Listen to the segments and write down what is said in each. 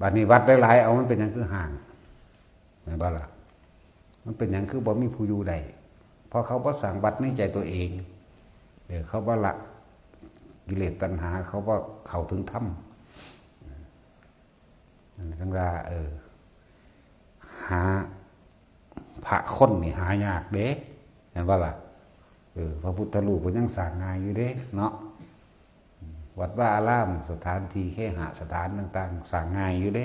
บัดนี้วัดหลายๆเอามันเป็นอย่างคือห่างเห็นบ่ล่ะมันเป็นอย่างคือบ่มีผู้อยู่ใดเพราะเขาบ่สั่งวัดในใจตัวเองเขาบ่ละกิเลสตัณหาเขาบ่เข้าถึงธรรมจังว่าหาพระคนนี่หายากเด้เห็นบ่ล่ะพระพุทธรูปก็ยังสร้างง่ายอยู่เด้เนาะวัดว่าอารามสถานที่เคหสถานต่างๆสร้างง่ายอยู่เด้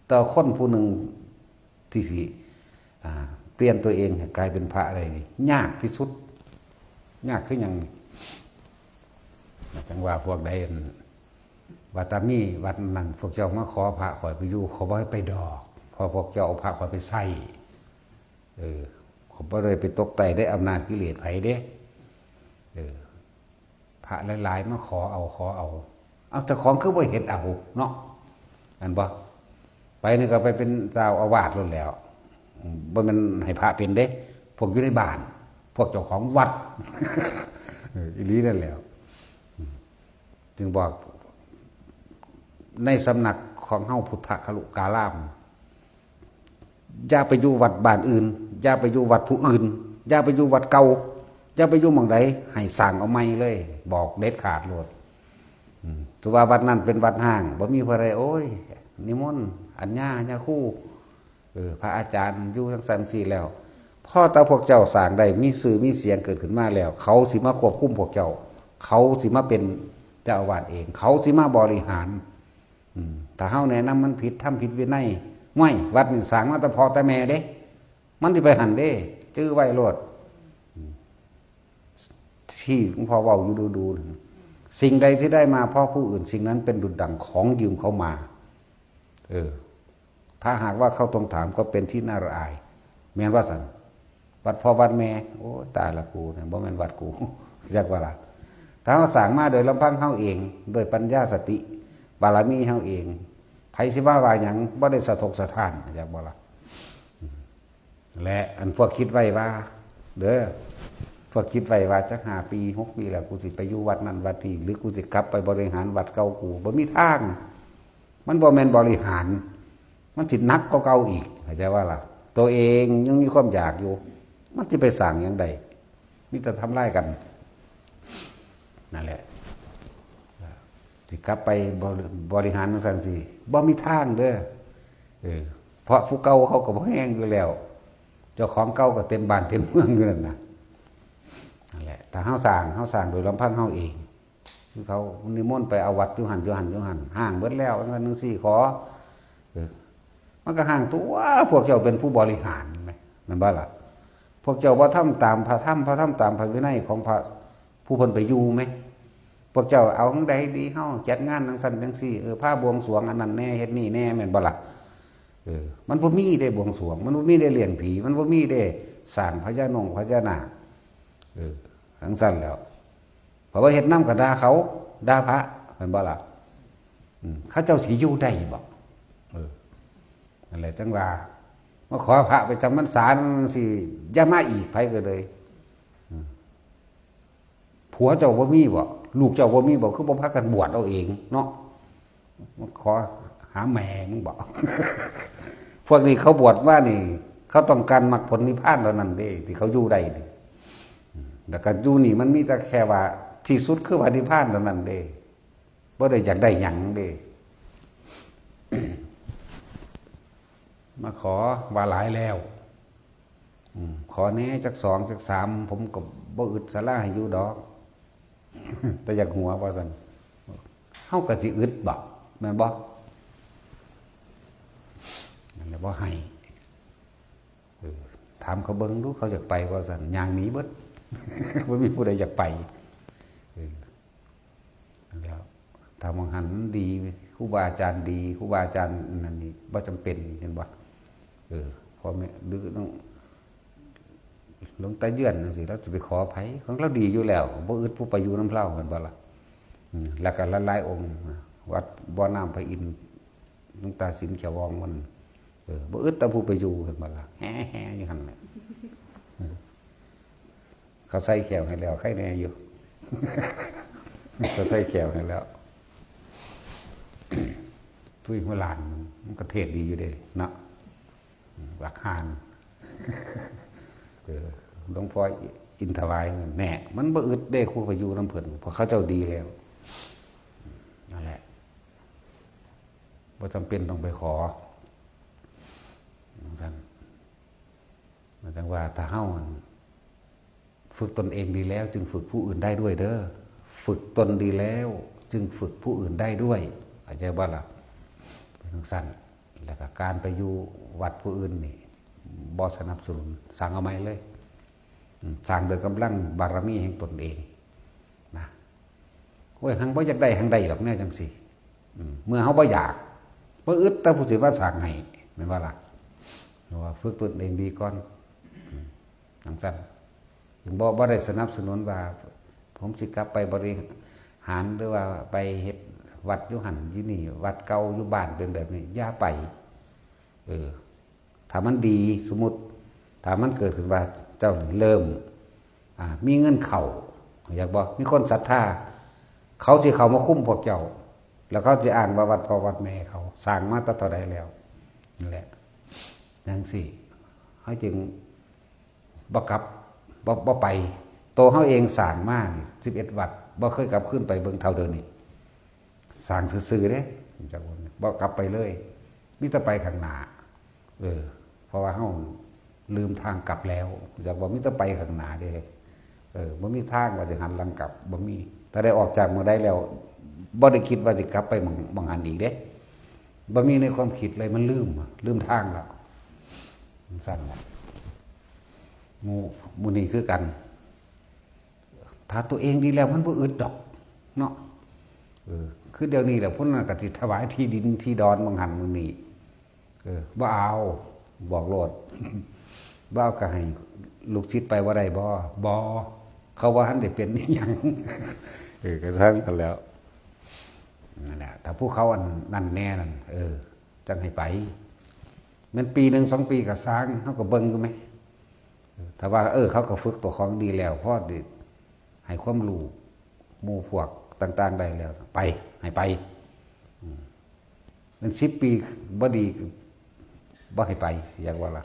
แต่คนผู้หนึ่งที่สิเปลี่ยนตัวเองให้กลายเป็นพระอะไรนี่ยากที่สุดยากขึ้นอย่างจังว่าพวกใดวัดตามีวัดนั้นพวกเจ้ามาขอพระข่อยไปอยู่เขาบ่ให้ไปดอกพอพวกเจ้าเอาพระข่อยไปใส่ผมก็เลยไปตกแต่ได้อำนาจกิเลสไผเด้พระหลายๆมาขอเอาแต่ของคือบ่เห็นเอาเนาะอันบ่ไปนี่ก็ไปเป็นเจ้าอาวาสล้นแล้วบ่แม่นให้พระเป็นเด้พวกอยู่ในบ้านพวกเจ้าของวัดอีหลีนั่นแหละจึงบอกในสำนักของเฮาพุทธคลุกาลามอย่าไปอยู่วัดบ้านอื่นอย่าไปอยู่วัดผู้อื่นอย่าไปอยู่วัดเก่าอย่าไปอยู่หม้องใดให้สร้างเอาใหม่เลยบอกเด็ดขาดโลดถือว่าวัดนั้นเป็นวัดห้างบ่มีผู้ใดโอ้ยนิมนต์อัญญาคู่พระอาจารย์อยู่ทั้งสันสี่แล้วพ่อตาพวกเจ้าสร้างได้มีสื่อมีเสียงเกิดขึ้นมาแล้วเขาสิมาควบคุมพวกเจ้าเขาสิมาเป็นเจ้าอาวาสเองเขาสิมาบริหารถ้าเฮาแนะนำมันผิดทำผิดวินัยไม่วัดนี่สร้างมาแต่พ่อแต่แม่เด้มันที่ไปหันเด้จื้อไว้โลดที่หลวงพ่อเว้าอยู่ดูสิ่งใดที่ได้มาเพราะผู้อื่นสิ่งนั้นเป็นดุจดั่งของยืมเขามาถ้าหากว่าเขาต้องถามก็เป็นที่น่าละอายแม่นว่าสั่นวัดพ่อวัดแม่โอ้ตายละกูเนี่ยบ่แม่นวัดกูอยากว่าล่ะถ้าเขาสั่งมาโดยลำพังเขาเองโดยปัญญาสติบารมีเขาเองไผสิว่าหยังบ่ได้สะทกสะท้านอยากบ่ล่ะและอันพวกคิดไว้ว่าเด้อพวกคิดไว้ว่าจัก5 ปี6 ปีแล้วกูสิไปอยู่วัดนั้นวัดนี้หรือกูสิกลับไปบริหารวัดเก่ากูบ่มีทางมันบ่แม่นบริหารมันสิหนักกว่าเก่าอีกเข้าใจว่าล่ะตัวเองยังมีความอยากอยู่มันสิไปสร้างหยังใดมีแต่ทำลายกันนั่นแหละสิกลับไปบริหารจังซั่นสิบ่มีทางเด้อเพราะผู้เก่าเขาก็บ่แห้งอยู่แล้วเจ้าของเก่าก็เต็มบ้านเต็มเมืองอยู่นั่นน่ะนั่นแหละถ้าเฮาสร้างโดยลำพังเฮาเองคือเขานิมนต์ไปเอาวัดอยู่หั่นห้างเบิดแล้วจังซี่ขอมันก็ห่างตัวพวกเจ้าเป็นผู้บริหารไหมนั่นบ่ล่ะพวกเจ้าว่าทำตามพระธรรมตามพระวินัยของพระผู้เพิ่นไปอยู่ไหมพวกเจ้าเอาจังใดดีเฮาจัดงานจังซั่นจังซี่ผ้าบวงสรวงอันนั้นแน่เฮ็ดนี่แน่แม่นบ่ล่ะมันบ่มีได้บวงสรวงมันบ่มีได้เลี้ยงผีมันบ่มีได้สร้างพญานาคจังซั่นแล้วเพราะว่าเฮ็ดนำก็ด่าเขาด่าพระแม่นบ่ล่ะเขาเจ้าสิอยู่ได้บ่นั่นแหละจังว่ามาขอพระไปจำพรรษาสิอย่ามาอีกไผก็เลยผัวเจ้าบ่มีบ่ลูกเจ้าบ่มีบ่คือบ่พากันบวชเอาเองเนาะมาขอหาแม่มึงบ่ พวกนี้เขาบวชว่านี่เขาต้องการมรรคผลนิพพานเท่านั้นเด้ที่เขาอยู่ได้นี่แล้วก็อยู่นี่มันมีแต่แค่ว่าที่สุดคือว่านิพพานเท่านั้นเด้บ่ได้อยากได้หยังเด้ มาขอว่าหลายแล้วขอแน่จัก2จัก3ผมก็บ่อึดสาราให้อยู่ดอก แต่อยากหัวว่าซั่นเฮาก็สิอึดบ่แม่นบ่นั่นแหละบ่ให้ถามเขาเบิ่งดูเขาอยากไปว่าซั่นย่างหนีเบิด บ่มีผู้ใดอยากไปแล้วถ้ามองหันดีครูบาอาจารย์ดีครูบาอาจารย์นั่นนี่บ่จำเป็นเห็นบ่พอแม่ดื้อต้องหลวงตาเยื่อนจังซี่เราจะไปขอไผของเราดีอยู่แล้วบ่อึดผู้ไปอยู่นำเราเหมือนบ่ล่ะแล้วก็หลายๆองค์วัดบ่อน้ำพระอินทร์หลวงตาสินเขียววองมันบ่อึดแต่ผู้ไปอยู่เหมือนบ่ล่ะแฮ่ๆอยู่หั่นแหละเขาใส่แขวให้แล้วใครแน่อยู่ เขาใส่แขวให้แล้ว ตุ้ยหัวลานมันก็เทศดีอยู่เด้เนาะหลักหานหลวงพ่ออินทวายแน่มันบ่อึดได้ครูไปอยู่น้ำเพิ่นเพราะเขาเจ้าดีแล้วนั่นแหละบ่จำเป็นต้องไปขอสั่นมันจังว่าถ้าเฮาฝึกตนเองดีแล้ว จึงฝึกผู้อื่นได้ด้วยเด้อฝึกตนดีแล้ว จึงฝึกผู้อื่นได้ด้วยเข้าใจบ่ล่ะเป็นจังซั่นแล้วก็การไปอยู่วัดผู้อื่นนี่บ่สนับสนุนสั่งเอาไม้เลยสร้างโดยกำลังบารมีแห่งตนเองนะโอ้ยหังบ่อยากได้หังใดหรอกแน่จังสิเมื่อเฮาบ่อยากบ่อึดแต่ผู้สิว่าสร้างให้แม่นว่าล่ะว่าฝึกตนเองดีก่อนจังซั่นถึงบ่ได้สนับสนุนว่าผมสิกลับไปบริหารหรือว่าไปเฮ็ดวัดอยู่หั่นอยู่นี่วัดเก่าอยู่บ้านเป็นแบบนี้อย่าไปถ้ามันดีสมมุติถ้ามันเกิดขึ้นว่าเจ้าเริ่มมีเงินเข่าอยากบอกมีคนศรัทธาเขาสิเขามาคุ้มพวกเจ้าแล้วเขาจะอ่านว่าวัดพ่อวัดแม่เขาสร้างมาตั้งแต่ใดแล้วนั่นแหละอย่างสี่เขาจึงบ่กลับบ่ไปโตเขาเองสร้างมาก11 วัดบ่เคยกลับขึ้นไปเบิ่งเท่าเดิมนี่สร้างซื่อๆเด้จากวันบ่กลับไปเลยมิแต่ไปข้างหน้าเพราะว่าเขาลืมทางกลับแล้วจากว่ามิตรไปข้างหน้าเด้บ่มีทางว่าจะหันหลังกลับบ่มีถ้าได้ออกจากเมื่อได้แล้วบ่ได้คิดว่าจะกลับไปบางอันอีกเด้บ่มีในความคิดเลยมันลืมทางแล้วสั้นหมู่นี้คือกันถ้าตัวเองดีแล้วมันบ่อึดดอกเนาะคือเดี๋ยวนี้แหละพุ่นน่ะก็สิถวายที่ดินที่ดอนบางหันมื้อนี้บ่เอาบอกโลดบ่เอาก็ให้ลูกศิษย์ไปว่าได้บ่เขาว่าหันได้เป็นอีหยังก็ทั้งกันแล้วนั่นแหละถ้าผู้เขาอันนั่นแน่นั่นจังให้ไปมันปีนึง2 ปีก็สร้างเฮาก็เบิ่งอยู่มั้ยถ้าว่าเขาก็ฝึกตัวของดีแล้วพอดีให้ความรู้หมู่พวกต่างๆได้แล้วไปให้ไปมัน10 ปีบ่ดีบ่ให้ไปอยากว่าล่ะ